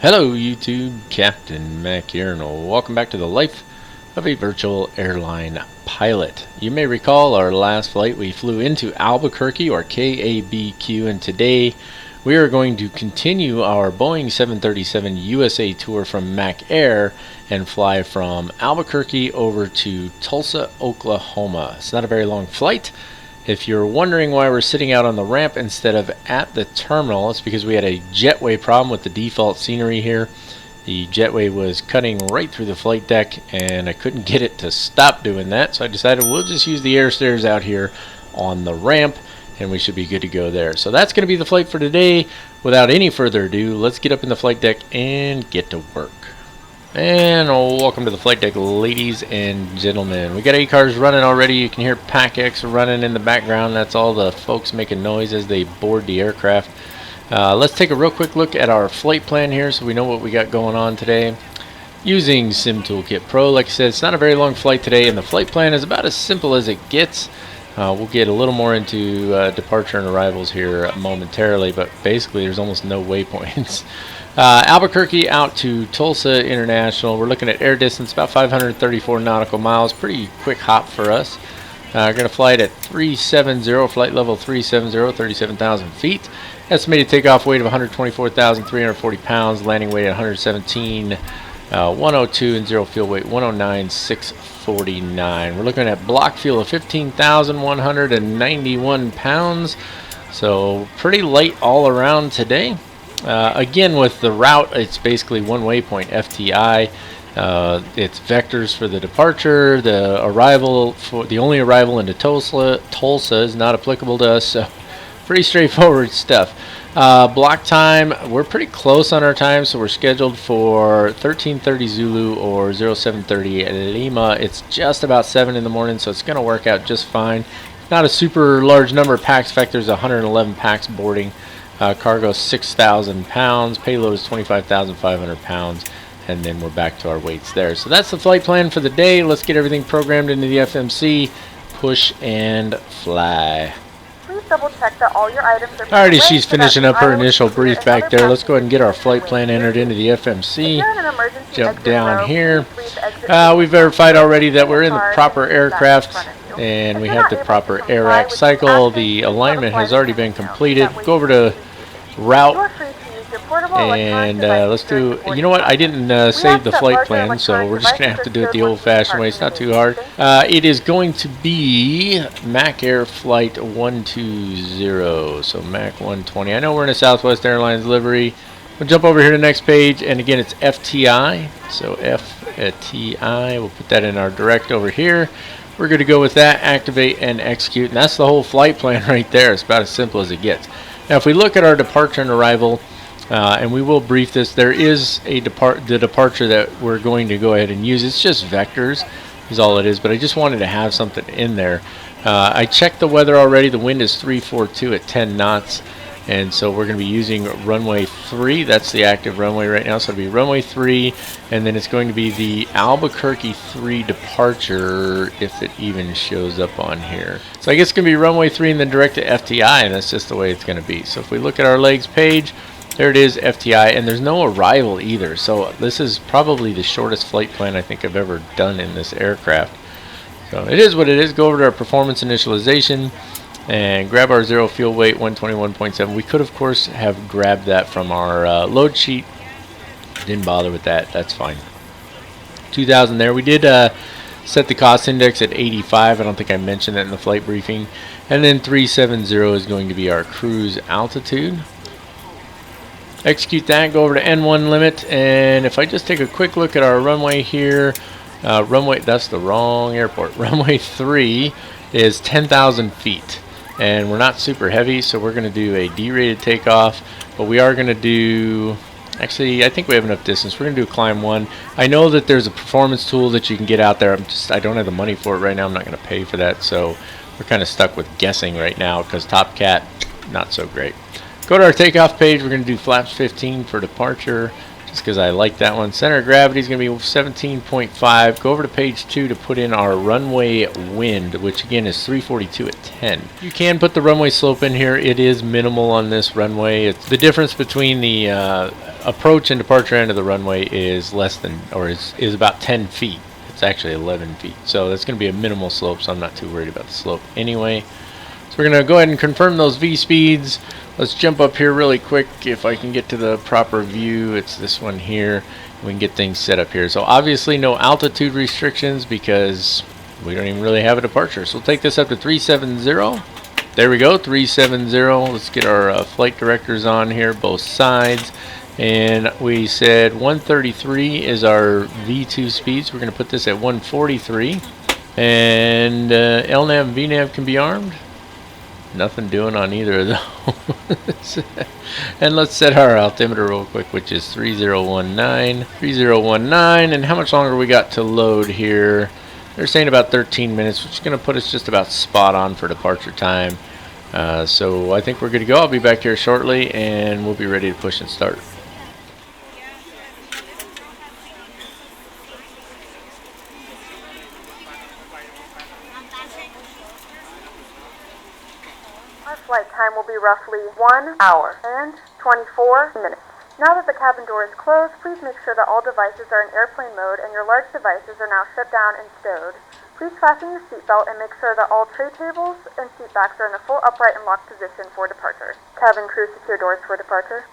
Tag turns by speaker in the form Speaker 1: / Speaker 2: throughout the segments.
Speaker 1: Hello YouTube, Captain Mac here, and welcome back to the life of a virtual airline pilot. You may recall our last flight we flew into Albuquerque, or KABQ, and today we are going to continue our Boeing 737 USA tour from Mac Air and fly from Albuquerque over to Tulsa, Oklahoma. It's not a very long flight. If you're wondering why we're sitting out on the ramp instead of at the terminal, it's because we had a jetway problem with the default scenery here. The jetway was cutting right through the flight deck and I couldn't get it to stop doing that, so I decided we'll just use the air stairs out here on the ramp and we should be good to go there. So that's going to be the flight for today. Without any further ado, let's get up in the flight deck and get to work. And welcome to the flight deck, ladies and gentlemen. We got 8 cars running already. You can hear PACX running in the background. That's all the folks making noise as they board the aircraft. Let's take a real quick look at our flight plan here so we know what we got going on today. Using Sim Toolkit Pro, like I said, it's not a very long flight today, and the flight plan is about as simple as it gets. We'll get a little more into departure and arrivals here momentarily, but basically there's almost no waypoints. Albuquerque out to Tulsa International. We're looking at air distance about 534 nautical miles. Pretty quick hop for us. We're going to fly it at 370, flight level 370, 37,000 feet. Estimated takeoff weight of 124,340 pounds. Landing weight at 117, 102, and zero fuel weight 109,649. We're looking at block fuel of 15,191 pounds. So pretty light all around today. Again, with the route, it's basically one waypoint, FTI. It's vectors for the departure. The arrival, for the only arrival into Tulsa is not applicable to us, so pretty straightforward stuff. Block time, we're pretty close on our time, so we're scheduled for 13:30 Zulu or 07:30 Lima. It's just about 7 in the morning, so it's going to work out just fine. Not a super large number of packs. In fact, there's 111 packs boarding. Cargo 6,000 pounds, payload is 25,500 pounds, and then we're back to our weights there. So that's the flight plan for the day. Let's get everything programmed into the FMC, push and fly.
Speaker 2: Please double check that all your items are
Speaker 1: Alrighty, she's finishing up her initial brief back there. Let's go ahead and get our flight plan entered into the FMC. Jump down here. We verified already that we're in the proper aircraft and we have the proper AIRLINE cycle. The alignment has already been completed. Go over to route and let's do, you know what, I didn't save the flight plan, so we're just gonna have to do it the old-fashioned way. It's not too hard. It is going to be Mac Air flight 120, so Mac 120. I know we're in a Southwest Airlines livery. We'll jump over here to the next page, and again it's FTI, so FTI. We'll put that in our direct over here. We're going to go with that, activate and execute, and that's the whole flight plan right there. It's about as simple as it gets. Now if we look at our departure and arrival, and we will brief this, there is a the departure that we're going to go ahead and use. It's just vectors is all it is, but I just wanted to have something in there. I checked the weather already. The wind is 342 at 10 knots, and so we're going to be using runway 3. That's the active runway right now, so it'll be runway 3, and then it's going to be the Albuquerque 3 departure, if it even shows up on here. So I guess it's going to be runway 3 and then direct to FTI, and that's just the way it's going to be. So if we look at our legs page, there it is, FTI, and there's no arrival either. So this is probably the shortest flight plan I think I've ever done in this aircraft. So it is what it is. Go over to our performance initialization and grab our zero fuel weight 121.7. We could of course have grabbed that from our load sheet. Didn't bother with that. That's fine. 2000 there. We did set the cost index at 85. I don't think I mentioned that in the flight briefing. And then 370 is going to be our cruise altitude. Execute that, go over to N1 limit, and if I just take a quick look at our runway here, runway, that's the wrong airport. Runway 3 is 10,000 feet, and we're not super heavy, so we're going to do a D-rated takeoff, but we are going to do, actually, I think we have enough distance. We're going to do climb 1. I know that there's a performance tool that you can get out there. I don't have the money for it right now. I'm not going to pay for that, so we're kind of stuck with guessing right now because Top Cat, not so great. Go to our takeoff page. We're going to do flaps 15 for departure, just because I like that one. Center of gravity is going to be 17.5. Go over to page 2 to put in our runway wind, which again is 342 at 10. You can put the runway slope in here. It is minimal on this runway. It's the difference between the approach and departure end of the runway is less than, or is about 10 feet. It's actually 11 feet. So that's going to be a minimal slope, so I'm not too worried about the slope anyway. So we're going to go ahead and confirm those V speeds. Let's jump up here really quick. If I can get to the proper view, it's this one here. We can get things set up here. So obviously no altitude restrictions because we don't even really have a departure. So we'll take this up to 370. There we go, 370. Let's get our flight directors on here, both sides. And we said 133 is our V2 speeds. We're going to put this at 143. And LNAV and VNAV can be armed. Nothing doing on either of those. And let's set our altimeter real quick, which is 3019. 3019. And how much longer we got to load here? They're saying about 13 minutes, which is going to put us just about spot on for departure time. So I think we're good to go. I'll be back here shortly, and we'll be ready to push and start.
Speaker 2: Our flight time will be roughly 1 hour and 24 minutes. Now that the cabin door is closed, please make sure that all devices are in airplane mode and your large devices are now shut down and stowed. Please fasten your seatbelt and make sure that all tray tables and seat backs are in a full upright and locked position for departure. Cabin crew, secure doors for departure.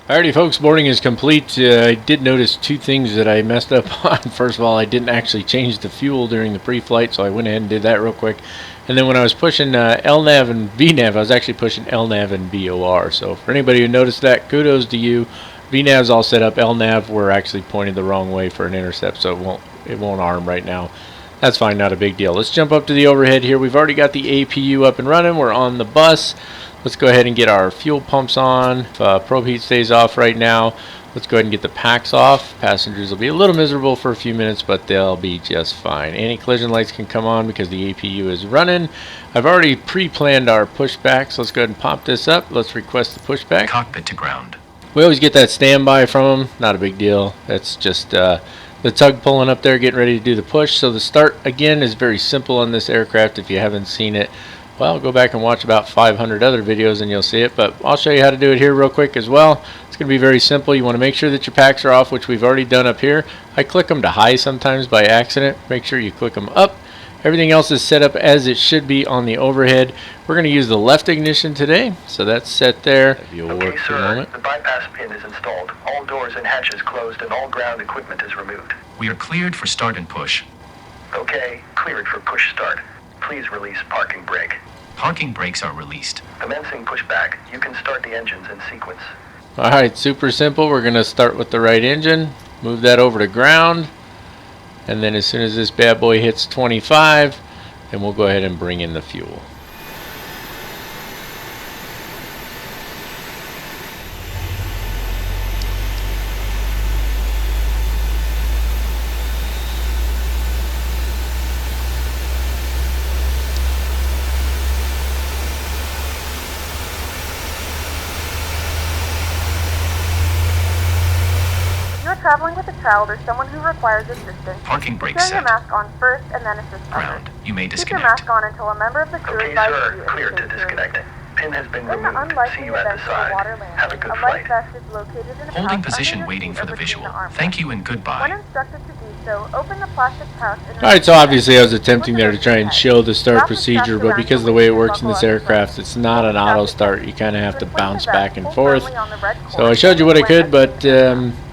Speaker 1: Alrighty folks, boarding is complete. I did notice two things that I messed up on. First of all, I didn't actually change the fuel during the pre-flight, so I went ahead and did that real quick. And then when I was pushing LNAV and VNAV, I was actually pushing LNAV and VOR. So for anybody who noticed that, kudos to you. VNAV's all set up. LNAV, we're actually pointed the wrong way for an intercept, so it won't arm right now. That's fine, not a big deal. Let's jump up to the overhead here. We've already got the APU up and running. We're on the bus. Let's go ahead and get our fuel pumps on. If probe heat stays off right now, let's go ahead and get the packs off. Passengers will be a little miserable for a few minutes, but they'll be just fine. Anti-collision lights can come on because the APU is running. I've already pre-planned our pushback, so let's go ahead and pop this up. Let's request the pushback.
Speaker 3: Cockpit to ground.
Speaker 1: We always get that standby from them. Not a big deal. That's just the tug pulling up there, getting ready to do the push. So the start, again, is very simple on this aircraft. If you haven't seen it, well, go back and watch about 500 other videos and you'll see it. But I'll show you how to do it here real quick as well. It's going to be very simple. You want to make sure that your packs are off, which we've already done up here. I click them to high sometimes by accident. Make sure you click them up. Everything else is set up as it should be on the overhead. We're going to use the left ignition today, so that's set there.
Speaker 4: Okay, sir, the bypass pin is installed. All doors and hatches closed and all ground equipment is removed.
Speaker 3: We are cleared for start and push.
Speaker 4: Okay, cleared for push start. Please release parking brake.
Speaker 3: Parking brakes are released.
Speaker 4: Commencing pushback. You can start the engines in sequence.
Speaker 1: Alright, super simple. We're going to start with the right engine, move that over to ground, and then as soon as this bad boy hits 25, then we'll go ahead and bring in the fuel.
Speaker 2: Traveling with a child or someone who requires assistance,
Speaker 3: parking brake
Speaker 2: turn your
Speaker 3: set.
Speaker 2: mask on first and then assist
Speaker 3: Ground.
Speaker 2: others.
Speaker 3: You may
Speaker 2: Keep your
Speaker 3: disconnect.
Speaker 2: mask on until a member of the crew
Speaker 4: Okay,
Speaker 2: advises
Speaker 4: sir,
Speaker 2: you
Speaker 4: cleared to
Speaker 2: if you're
Speaker 4: disconnect. Pin has been
Speaker 2: In the
Speaker 4: removed.
Speaker 2: unlikely
Speaker 4: See you at
Speaker 2: event
Speaker 4: the
Speaker 2: of a water
Speaker 4: side.
Speaker 2: landing,
Speaker 4: Have a good
Speaker 2: life
Speaker 4: flight.
Speaker 2: vest is located in a
Speaker 3: Holding
Speaker 2: pouch
Speaker 3: position
Speaker 2: under your
Speaker 3: waiting
Speaker 2: seat
Speaker 3: for
Speaker 2: or
Speaker 3: the
Speaker 2: between
Speaker 3: visual.
Speaker 2: the arm
Speaker 3: Thank you and
Speaker 2: When
Speaker 3: goodbye.
Speaker 2: instructed to do so, open the plastic pouch and
Speaker 1: Alright, so obviously I was attempting there to try and show the start procedure, but because of the way it works in this aircraft, it's not an auto start. You kind of have to bounce back and forth. So I showed you what I could, but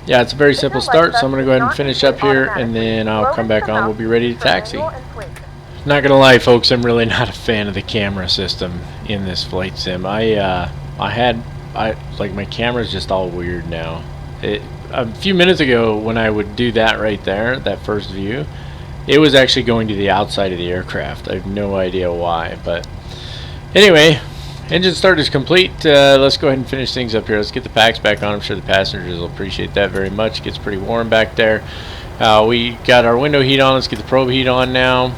Speaker 1: yeah, it's a very simple start, so I'm going to go ahead and finish up here, and then I'll come back on. We'll be ready to taxi. Not going to lie, folks, I'm really not a fan of the camera system in this flight sim. Like my camera's just all weird now. A few minutes ago, when I would do that right there, that first view, it was actually going to the outside of the aircraft. I have no idea why, but anyway, engine start is complete. Let's go ahead and finish things up here. Let's get the packs back on. I'm sure the passengers will appreciate that very much. It gets pretty warm back there. We got our window heat on. Let's get the probe heat on now.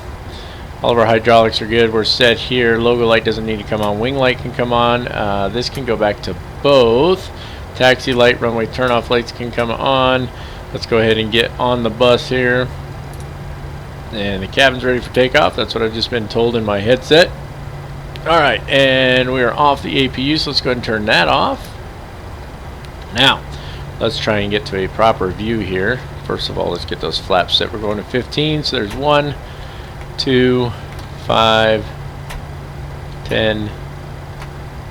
Speaker 1: All of our hydraulics are good. We're set here. Logo light doesn't need to come on. Wing light can come on. This can go back to both. Taxi light, runway turnoff lights can come on. Let's go ahead and get on the bus here. And the cabin's ready for takeoff. That's what I've just been told in my headset. Alright, and we are off the APU, so let's go ahead and turn that off. Now, Let's try and get to a proper view here. First of all, let's get those flaps set. We're going to 15, so there's 1, 2, 5, 10,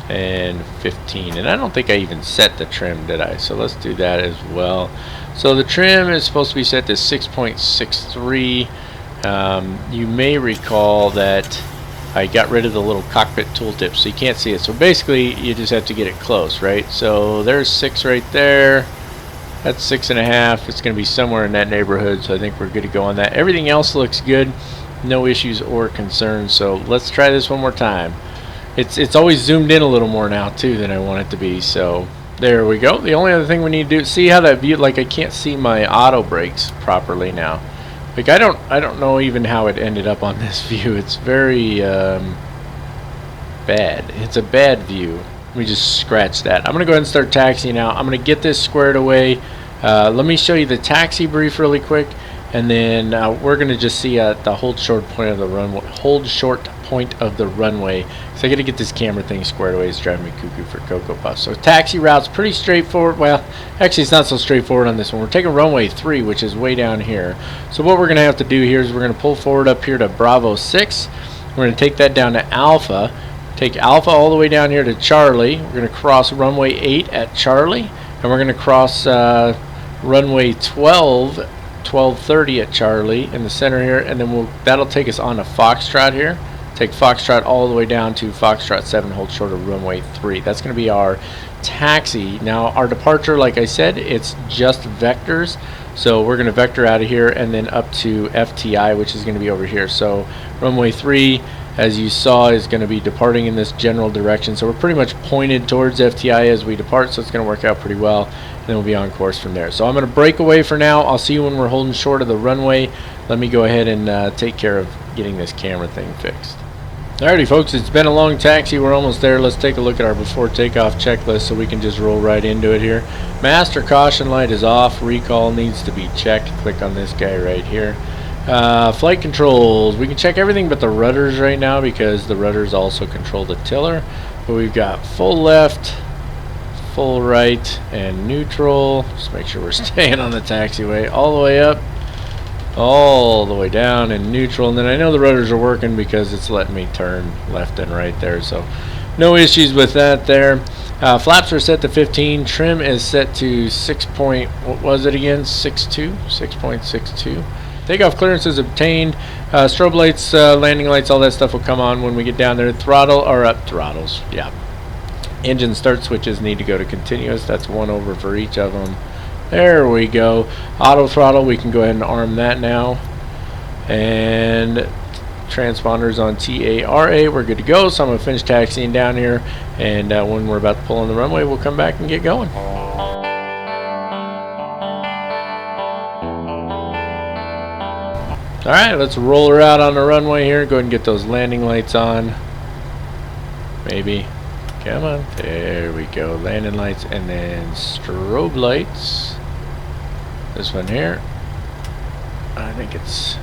Speaker 1: and 15. And I don't think I even set the trim, did I? So let's do that as well. So the trim is supposed to be set to 6.63. You may recall that I got rid of the little cockpit tooltip, so you can't see it. So basically, you just have to get it close, right? So there's 6 right there. That's 6.5. It's going to be somewhere in that neighborhood, so I think we're good to go on that. Everything else looks good. No issues or concerns. So let's try this one more time. It's always zoomed in a little more now too than I want it to be. So there we go. The only other thing we need to do, see how that view, like I can't see my auto brakes properly now. Like I don't know even how it ended up on this view. It's very bad. It's a bad view. Let me just scratch that. I'm gonna go ahead and start taxiing now. I'm gonna get this squared away. Let me show you the taxi brief really quick, and then we're gonna just see the hold short point of the runway. So I gotta get this camera thing squared away. It's driving me cuckoo for Cocoa Puffs. So taxi route's pretty straightforward. Well, actually it's not so straightforward on this one. We're taking runway 3, which is way down here. So what we're gonna have to do here is we're gonna pull forward up here to Bravo 6. We're gonna take that down to Alpha. Take Alpha all the way down here to Charlie. We're gonna cross runway 8 at Charlie, and we're gonna cross runway 12, 1230 at Charlie in the center here, and then that'll take us on to Foxtrot here. Take Foxtrot all the way down to Foxtrot 7, hold short of runway 3. That's going to be our taxi. Now our departure, like I said, it's just vectors. So we're going to vector out of here and then up to FTI, which is going to be over here. So runway 3, as you saw, is going to be departing in this general direction. So we're pretty much pointed towards FTI as we depart, so it's going to work out pretty well. And then we'll be on course from there. So I'm going to break away for now. I'll see you when we're holding short of the runway. Let me go ahead and take care of getting this camera thing fixed. Alrighty folks, it's been a long taxi. We're almost there. Let's take a look at our before takeoff checklist so we can just roll right into it here. Master caution light is off. Recall needs to be checked. Click on this guy right here. Flight controls. We can check everything but the rudders right now because the rudders also control the tiller. But we've got full left, full right, and neutral. Just make sure we're staying on the taxiway all the way up, all the way down, and neutral. And then I know the rudders are working because it's letting me turn left and right there, so no issues with that there. Flaps are set to 15. Trim is set to 6. What was it again? 6.62. Takeoff clearance is obtained. Strobe lights, landing lights, all that stuff will come on when we get down there. Throttle or up throttles. Yeah. Engine start switches need to go to continuous. That's 1 over for each of them. There we go. Auto throttle, we can go ahead and arm that now. And transponders on TARA, we're good to go. So I'm going to finish taxiing down here, and when we're about to pull on the runway, we'll come back and get going. Alright, let's roll her out on the runway here. Go ahead and get those landing lights on. Maybe. Come on. There we go. Landing lights and then strobe lights. This one here. I think it's...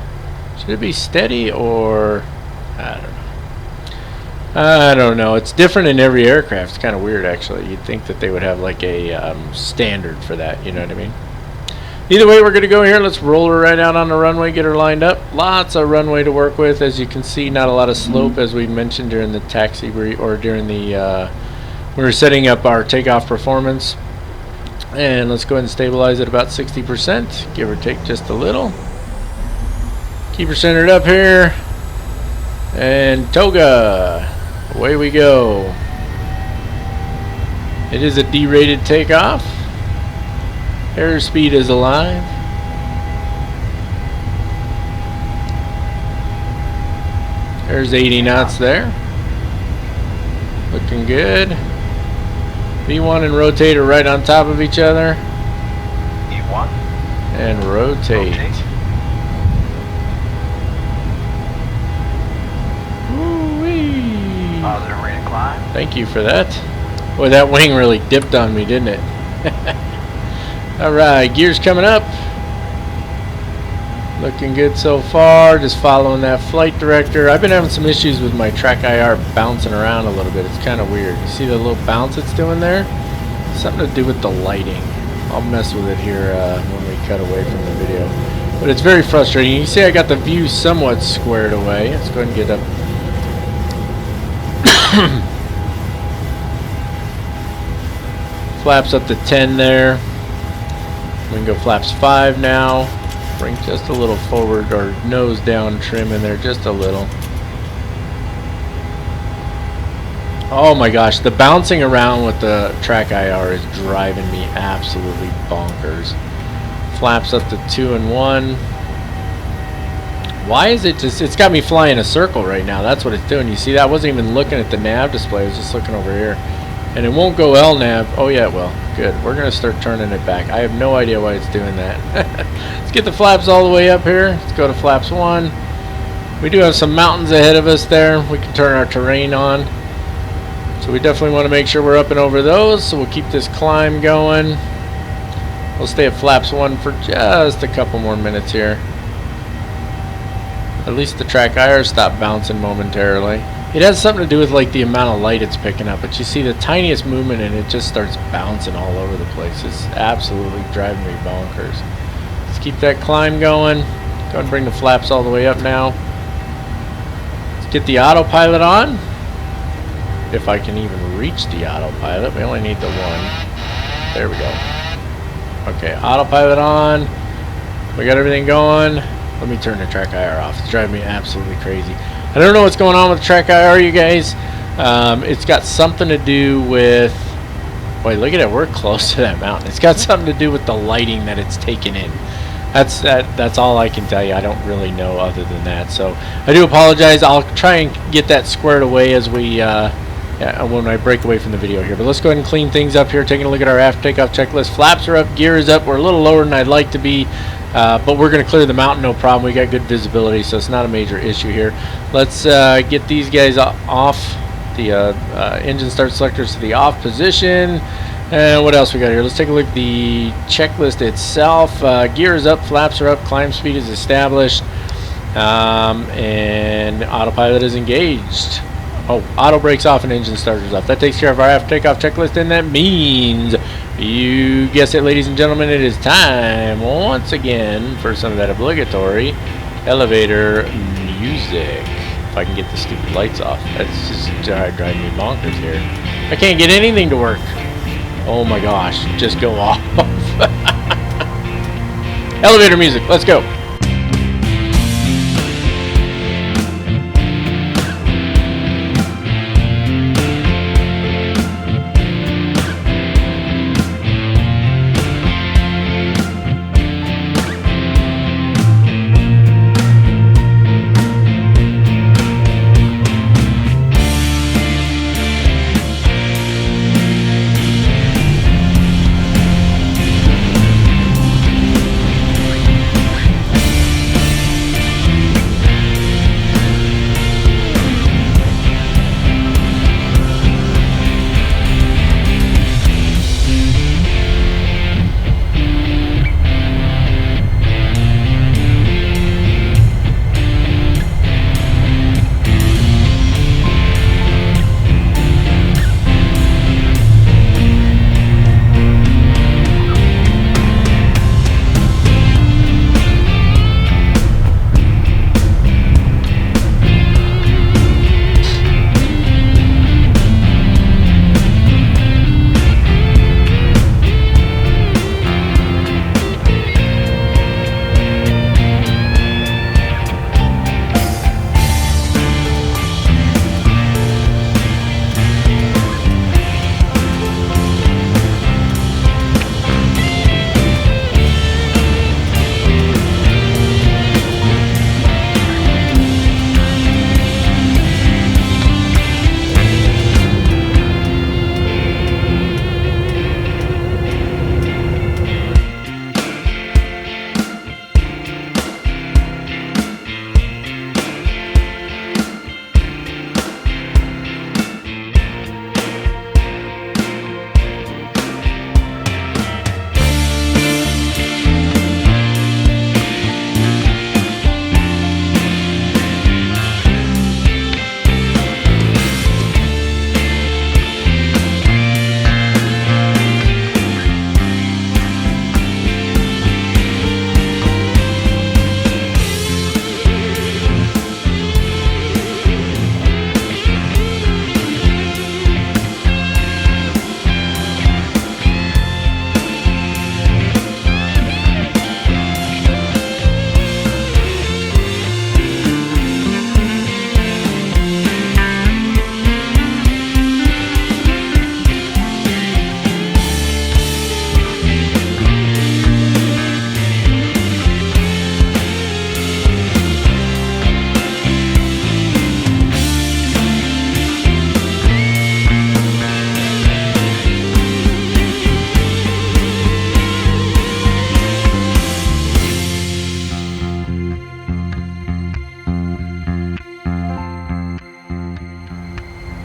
Speaker 1: Should it be steady or... I don't know. I don't know. It's different in every aircraft. It's kind of weird actually. You'd think that they would have like a standard for that. You know what I mean? Either way, we're going to go here. Let's roll her right out on the runway, get her lined up. Lots of runway to work with. As you can see, not a lot of slope, as we mentioned during the taxi or during the we were setting up our takeoff performance. And let's go ahead and stabilize at about 60%, give or take just a little. Keep her centered up here. And toga. Away we go. It is a D-rated takeoff. Airspeed is alive. There's 80 knots there. Looking good. V1 and rotator right on top of each other.
Speaker 4: E1.
Speaker 1: And rotate. Woo-wee.
Speaker 4: Positive rate of climb.
Speaker 1: Thank you for that. Boy, that wing really dipped on me, didn't it? Alright, gears coming up. Looking good so far. Just following that flight director. I've been having some issues with my track IR bouncing around a little bit. It's kind of weird. You see the little bounce it's doing there? Something to do with the lighting. I'll mess with it here when we cut away from the video. But it's very frustrating. You can see I got the view somewhat squared away. Let's go ahead and get up. Flaps up to 10 there. We can go flaps 5 now. Bring just a little forward, or nose down trim in there just a little. Oh my gosh, the bouncing around with the track IR is driving me absolutely bonkers. Flaps up to 2 and 1. Why is it just, it's got me flying a circle right now. That's what it's doing. You see that? I wasn't even looking at the nav display. I was just looking over here. And it won't go LNAV. Oh yeah, it will. Good. We're going to start turning it back. I have no idea why it's doing that. Let's get the flaps all the way up here. Let's go to flaps 1. We do have some mountains ahead of us there. We can turn our terrain on. So we definitely want to make sure we're up and over those. So we'll keep this climb going. We'll stay at flaps 1 for just a couple more minutes here. At least the track IR stopped bouncing momentarily. It has something to do with like the amount of light it's picking up, but you see the tiniest movement and it just starts bouncing all over the place. It's absolutely driving me bonkers. Let's keep that climb going. Go ahead and bring the flaps all the way up now. Let's get the autopilot on. If I can even reach the autopilot. We only need the 1. There we go. Okay, autopilot on. We got everything going. Let me turn the track IR off. It's driving me absolutely crazy. I don't know what's going on with the track IR, you guys. It's got something to do with... Wait, look at it. We're close to that mountain. It's got something to do with the lighting that it's taken in. That's all I can tell you. I don't really know other than that. So I do apologize. I'll try and get that squared away as we... when I break away from the video here. But let's go ahead and clean things up here. Taking a look at our after takeoff checklist. Flaps are up. Gear is up. We're a little lower than I'd like to be. But we're going to clear the mountain, no problem. We got good visibility, so it's not a major issue here. Let's get these guys off the engine start selectors to the off position. And what else we got here? Let's take a look at the checklist itself. Gear is up, flaps are up, climb speed is established, and autopilot is engaged. Oh, auto brakes off and engine starters off. That takes care of our after takeoff checklist, and that means, you guessed it, ladies and gentlemen, it is time once again for some of that obligatory elevator music. If I can get the stupid lights off. That's just driving me bonkers here. I can't get anything to work. Oh my gosh, just go off. Elevator music, let's go.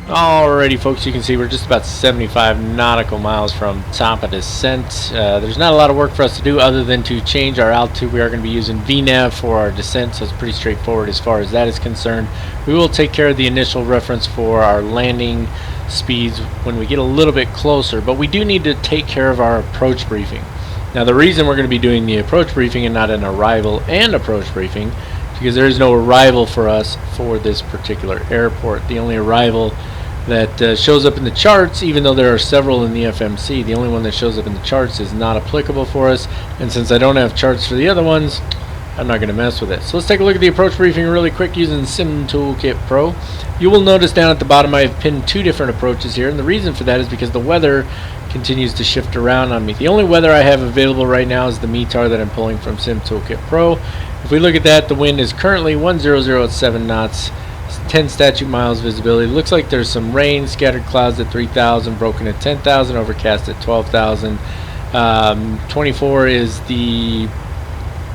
Speaker 1: Alrighty folks, you can see we're just about 75 nautical miles from top of descent. There's not a lot of work for us to do other than to change our altitude. We are going to be using VNAV for our descent, so it's pretty straightforward as far as that is concerned. We will take care of the initial reference for our landing speeds when we get a little bit closer, but we do need to take care of our approach briefing. Now the reason we're going to be doing the approach briefing and not an arrival and approach briefing is because there is no arrival for us for this particular airport. The only arrival that shows up in the charts, even though there are several in the FMC, the only one that shows up in the charts is not applicable for us, and since I don't have charts for the other ones, I'm not going to mess with it. So let's take a look at the approach briefing really quick using Sim Toolkit Pro. You will notice down at the bottom I have pinned two different approaches here, and the reason for that is because the weather continues to shift around on me. The only weather I have available right now is the METAR that I'm pulling from Sim Toolkit Pro. If we look at that, the wind is currently 100 at 7 knots. 10 statute miles visibility. Looks like there's some rain, scattered clouds at 3,000, broken at 10,000, overcast at 12,000. 24 is the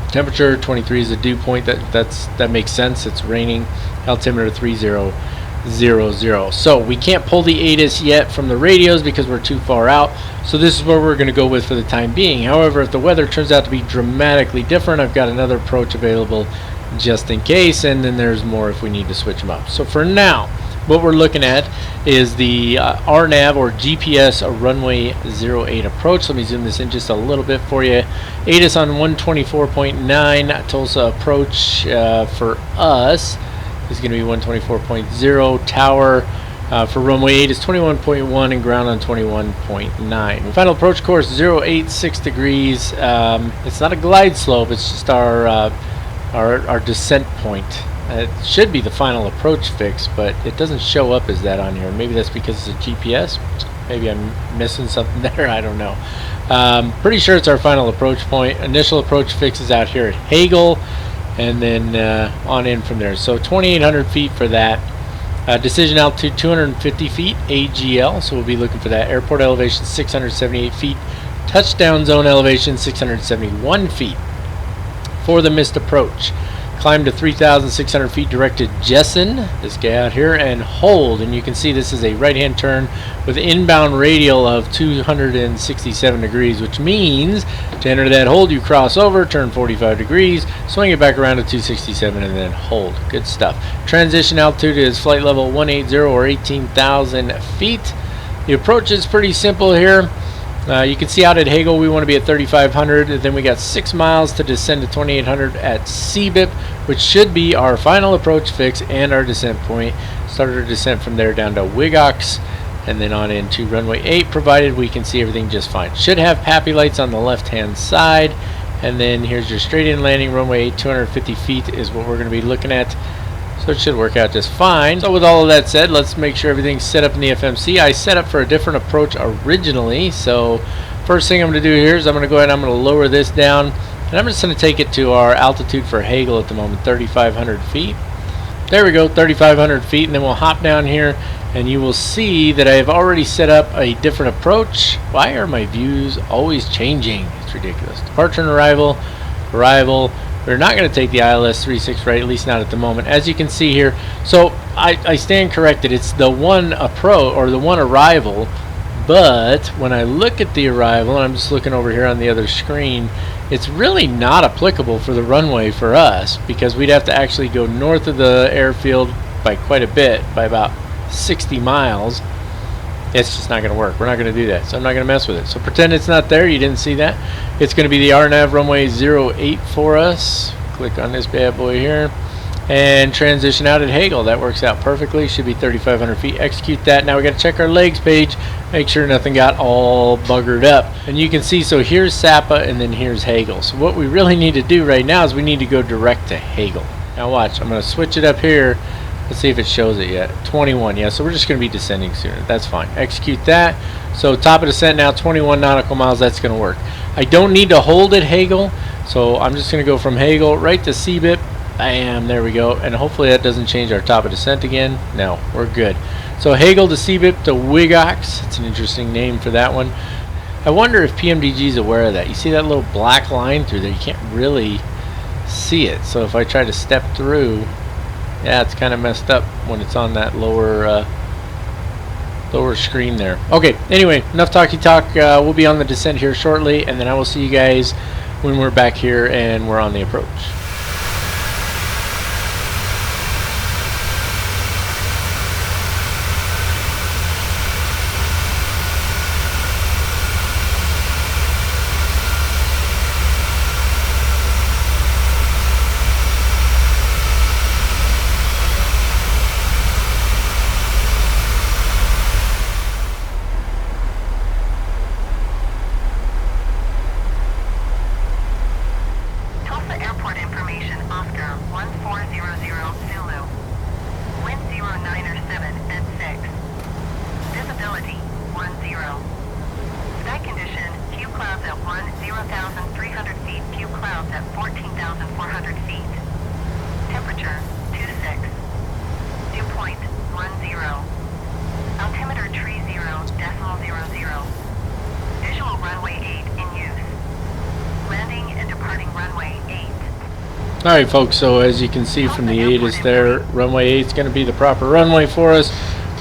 Speaker 1: temperature, 23 is the dew point. That makes sense. It's raining. Altimeter 3000. So we can't pull the ATIS yet from the radios because we're too far out. So this is where we're going to go with for the time being. However, if the weather turns out to be dramatically different, I've got another approach available just in case, and then there's more if we need to switch them up. So for now, what we're looking at is the RNAV or GPS runway 08 approach. Let me zoom this in just a little bit for you. ATIS on 124.9. Tulsa approach for us is going to be 124.0. Tower for runway 8 is 21.1 and ground on 21.9. Final approach course 086 degrees. It's not a glide slope, it's just our descent point. It should be the final approach fix, but it doesn't show up as that on here. Maybe that's because it's a GPS. Maybe I'm missing something there. I don't know. Pretty sure it's our final approach point. Initial approach fix is out here at Hagel, and then on in from there. So 2,800 feet for that. Decision altitude 250 feet, AGL. So we'll be looking for that. Airport elevation 678 feet. Touchdown zone elevation 671 feet. For the missed approach, climb to 3,600 feet direct to Jessen, this guy out here, and hold. And you can see this is a right-hand turn with inbound radial of 267 degrees, which means to enter that hold, you cross over, turn 45 degrees, swing it back around to 267, and then hold. Good stuff. Transition altitude is flight level 180 or 18,000 feet. The approach is pretty simple here. You can see out at Hagel we want to be at 3,500, and then we got 6 miles to descend to 2,800 at CBIP, which should be our final approach fix and our descent point. Start our descent from there down to Wigox, and then on into runway 8, provided we can see everything just fine. Should have PAPI lights on the left-hand side, and then here's your straight-in landing. Runway 8, 250 feet is what we're going to be looking at. So it should work out just fine. So with all of that said, let's make sure everything's set up in the FMC. I set up for a different approach originally. So first thing I'm going to do here is I'm going to go ahead and I'm going to lower this down. And I'm just going to take it to our altitude for Hagel at the moment, 3,500 feet. There we go, 3,500 feet. And then we'll hop down here and you will see that I have already set up a different approach. Why are my views always changing? It's ridiculous. Departure and arrival, arrival. We're not going to take the ILS 36 right, at least not at the moment, as you can see here. So I stand corrected. It's the one approach or the one arrival, but when I look at the arrival, and I'm just looking over here on the other screen, it's really not applicable for the runway for us because we'd have to actually go north of the airfield by quite a bit, by about 60 miles. It's just not going to work. We're not going to do that, so I'm not going to mess with it. So pretend it's not there. You didn't see that. It's going to be the RNAV runway 08 for us. Click on this bad boy here and transition out at Hagel. That works out perfectly. Should be 3,500 feet. Execute that. Now we got to check our legs page. Make sure nothing got all buggered up. And you can see, so here's SAPA and then here's Hagel. So what we really need to do right now is we need to go direct to Hagel. Now watch. I'm going to switch it up here. Let's see if it shows it yet. 21, yeah, so we're just going to be descending sooner. That's fine. Execute that. So top of descent now, 21 nautical miles. That's going to work. I don't need to hold at Hagel, so I'm just going to go from Hagel right to CBIP. Bam, there we go. And hopefully that doesn't change our top of descent again. No, we're good. So Hagel to CBIP to Wigox. It's an interesting name for that one. I wonder if PMDG is aware of that. You see that little black line through there? You can't really see it. So if I try to step through, yeah, it's kind of messed up when it's on that lower lower screen there. Okay, anyway, enough talky talk. We'll be on the descent here shortly, and then I will see you guys when we're back here and we're on the approach. Alright folks, so as you can see from the 8 is there, runway 8 is going to be the proper runway for us.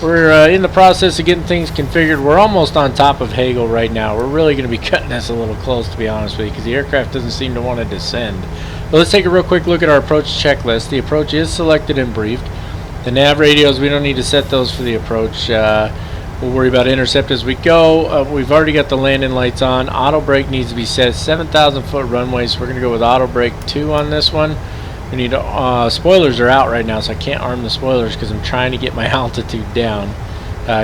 Speaker 1: We're in the process of getting things configured. We're almost on top of Hagel right now. We're really going to be cutting this a little close, to be honest with you, because the aircraft doesn't seem to want to descend. But let's take a real quick look at our approach checklist. The approach is selected and briefed. The nav radios, we don't need to set those for the approach. We'll worry about intercept as we go. We've already got the landing lights on. Auto brake needs to be set. 7,000 foot runway, so we're going to go with auto brake 2 on this one. We need spoilers are out right now, so I can't arm the spoilers because I'm trying to get my altitude down.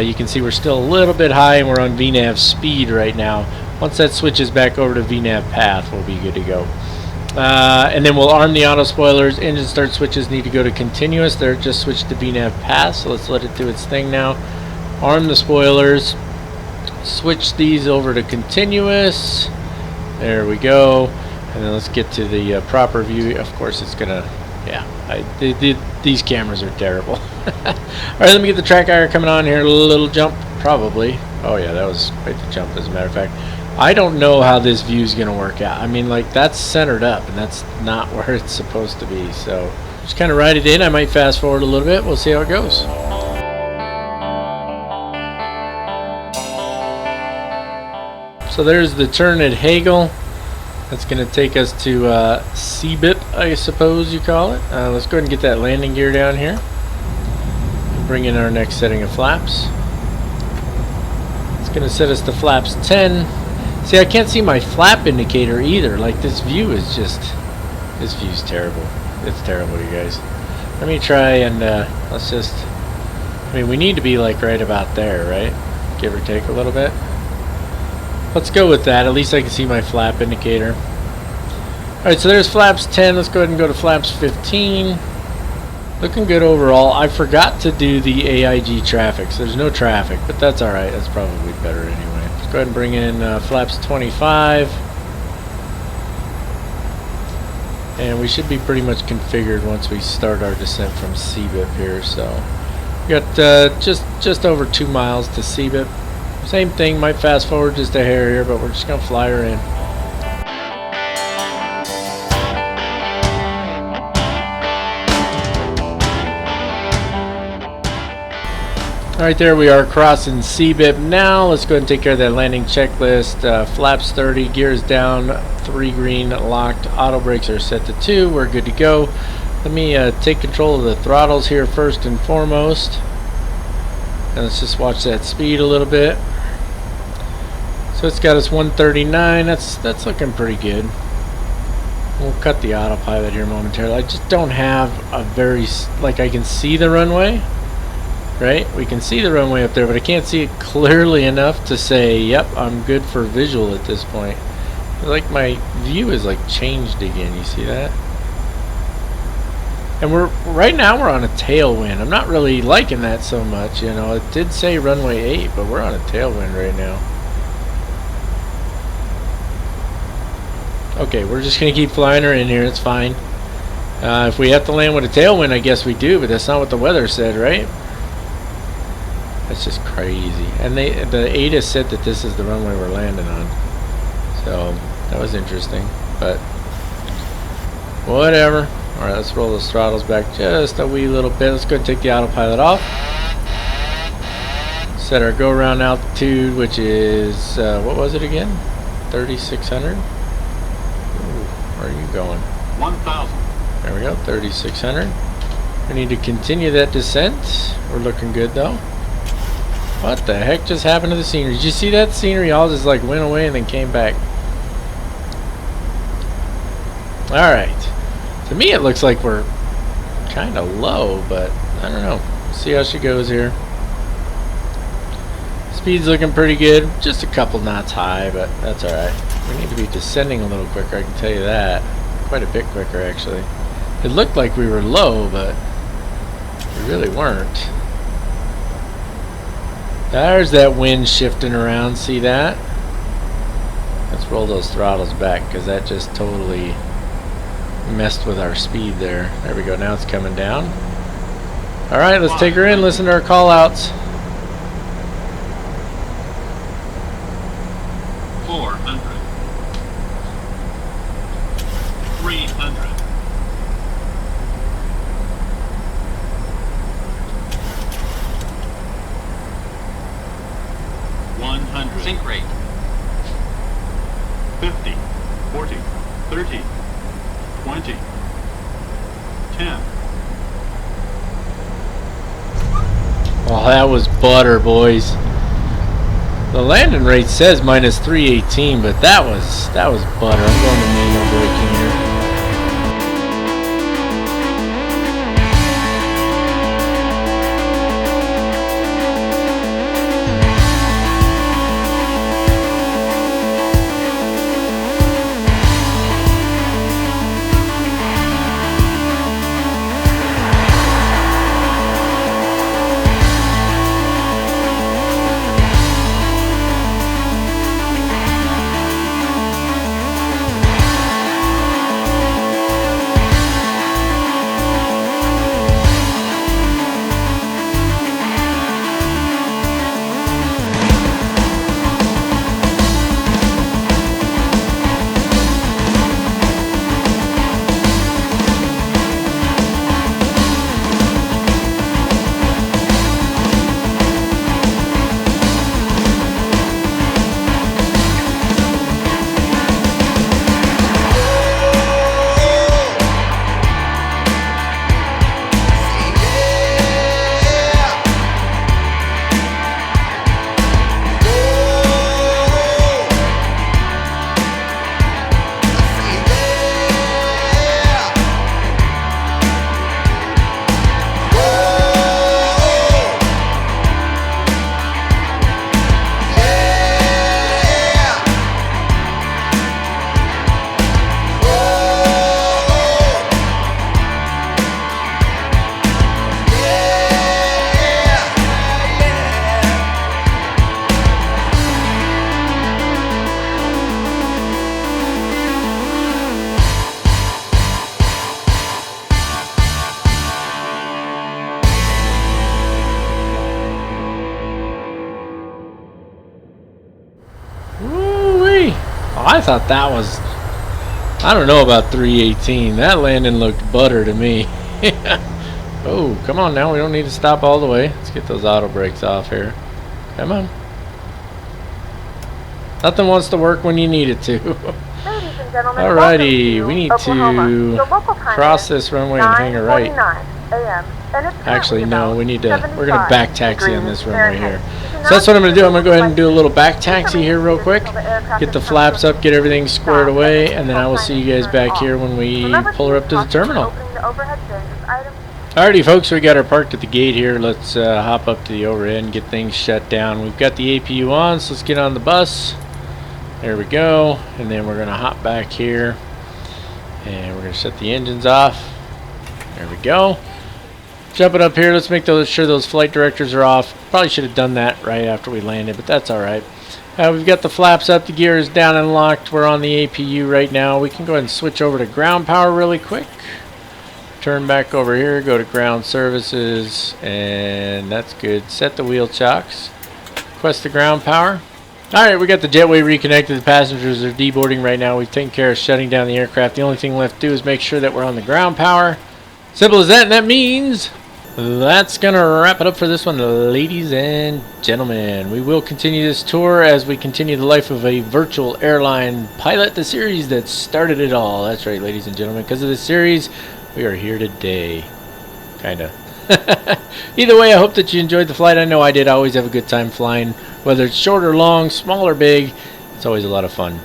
Speaker 1: You can see we're still a little bit high, and we're on VNAV speed right now. Once that switches back over to VNAV path, we'll be good to go. And then we'll arm the auto spoilers. Engine start switches need to go to continuous. They're just switched to VNAV path, so let's let it do its thing now. Arm the spoilers, switch these over to continuous. There we go. And then let's get to the proper view. Of course it's gonna, yeah, these cameras are terrible. Alright, let me get the track IR coming on here. A little jump, probably. Oh yeah, that was quite the jump, as a matter of fact. I don't know how this view is gonna work out. I mean, like, that's centered up and that's not where it's supposed to be, so just kind of ride it in. I might fast forward a little bit. We'll see how it goes. So there's the turn at Hagel. That's going to take us to CBIP, I suppose you call it. Let's go ahead and get that landing gear down here. Bring in our next setting of flaps. It's going to set us to flaps 10. See, I can't see my flap indicator either. Like, this view is just, this view's terrible. It's terrible, you guys. Let me try and let's just, I mean, we need to be like right about there, right? Give or take a little bit. Let's go with that. At least I can see my flap indicator. Alright, so there's flaps 10. Let's go ahead and go to flaps 15. Looking good overall. I forgot to do the AIG traffic, so there's no traffic, but that's alright. That's probably better anyway. Let's go ahead and bring in flaps 25. And we should be pretty much configured once we start our descent from CBIP here. So we got just over 2 miles to CBIP. Same thing, might fast forward just a hair here, but we're just going to fly her in. Alright, there we are crossing CBIP now. Let's go ahead and take care of that landing checklist. Flaps 30, gears down, 3 green, locked. Auto brakes are set to 2. We're good to go. Let me take control of the throttles here first and foremost. And let's just watch that speed a little bit. So it's got us 139. That's looking pretty good. We'll cut the autopilot here momentarily. I just don't have a very, like, I can see the runway, right? We can see the runway up there, but I can't see it clearly enough to say, yep, I'm good for visual at this point. Like, my view is like changed again. You see that? And right now we're on a tailwind. I'm not really liking that so much, you know. It did say runway 8, but we're on a tailwind right now. Okay, we're just going to keep flying her in here. It's fine. If we have to land with a tailwind, I guess we do, but that's not what the weather said, right? That's just crazy. And the ADA said that this is the runway we're landing on. So, that was interesting. But, whatever. Alright, let's roll those throttles back just a wee little bit. Let's go and take the autopilot off. Set our go around altitude, which is what was it again? 3,600. Where are you going?
Speaker 5: 1,000.
Speaker 1: There we go, 3,600. We need to continue that descent. We're looking good though. What the heck just happened to the scenery? Did you see that scenery? All just like went away and then came back. Alright. To me it looks like we're kind of low, but I don't know. See how she goes here. Speed's looking pretty good. Just a couple knots high, but that's alright. We need to be descending a little quicker, I can tell you that. Quite a bit quicker actually. It looked like we were low, but we really weren't. There's that wind shifting around, see that? Let's roll those throttles back because that just totally messed with our speed there. There we go, now it's coming down. Alright, let's take her in, listen to our call outs.
Speaker 5: 400. 300. 100. Sync rate. 50. 40. 30. 20. 10.
Speaker 1: Oh, that was butter, boys. The landing rate says minus 318, but that was butter. I'm going to manual braking here. I thought that was, I don't know about 318. That landing looked butter to me. Oh, come on now. We don't need to stop all the way. Let's get those auto brakes off here. Come on. Nothing wants to work when you need it to.
Speaker 2: Ladies and gentlemen,
Speaker 1: Alrighty, we need
Speaker 2: Oklahoma.
Speaker 1: to
Speaker 2: The local time
Speaker 1: cross
Speaker 2: is
Speaker 1: this runway and hang a right.
Speaker 2: 9:49 a.m. and it's
Speaker 1: Actually, no, we need to, we're going to
Speaker 2: 75
Speaker 1: back taxi on this
Speaker 2: degrees
Speaker 1: runway
Speaker 2: Fahrenheit.
Speaker 1: here.
Speaker 2: You do
Speaker 1: So
Speaker 2: not
Speaker 1: that's what I'm going to do. I'm going to go ahead and
Speaker 2: need
Speaker 1: do a little back taxi here real quick. Get the flaps up, get everything squared away, and then I will see you guys back here when we pull her up to the terminal. Alrighty folks, we got her parked at the gate here. Let's hop up to the overhead, get things shut down. We've got the APU on, so let's get on the bus. There we go, and then we're going to hop back here, and we're going to shut the engines off. There we go. Jumping up here, let's make sure those flight directors are off. Probably should have done that right after we landed, but that's alright. We've got the flaps up, the gear is down and locked. We're on the APU right now. We can go ahead and switch over to ground power really quick. Turn back over here, go to ground services, and that's good. Set the wheel chocks. Request the ground power. Alright, we got the jetway reconnected. The passengers are deboarding right now. We've taken care of shutting down the aircraft. The only thing left to do is make sure that we're on the ground power. Simple as that, and that means that's going to wrap it up for this one, ladies and gentlemen. We will continue this tour as we continue the life of a virtual airline pilot, the series that started it all. That's right, ladies and gentlemen. Because of this series, we are here today. Kinda. Either way, I hope that you enjoyed the flight. I know I did. I always have a good time flying. Whether it's short or long, small or big, it's always a lot of fun.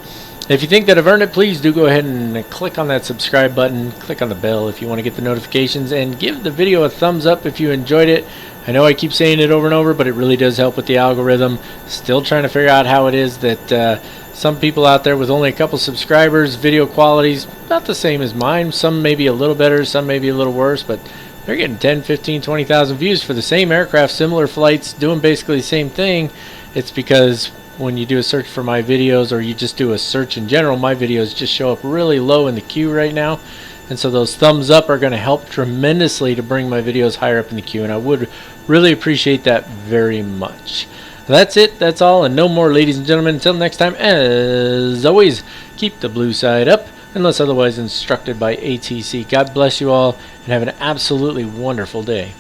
Speaker 1: If you think that I've earned it, please do go ahead and click on that subscribe button. Click on the bell if you want to get the notifications. And give the video a thumbs up if you enjoyed it. I know I keep saying it over and over, but it really does help with the algorithm. Still trying to figure out how it is that some people out there with only a couple subscribers, video quality's about the same as mine. Some may be a little better, some may be a little worse, but they're getting 10, 15, 20,000 views for the same aircraft, similar flights, doing basically the same thing. It's because when you do a search for my videos, or you just do a search in general, my videos just show up really low in the queue right now. And so those thumbs up are going to help tremendously to bring my videos higher up in the queue, and I would really appreciate that very much. That's it, that's all, and no more, ladies and gentlemen. Until next time, as always, keep the blue side up unless otherwise instructed by ATC. God bless you all, and have an absolutely wonderful day.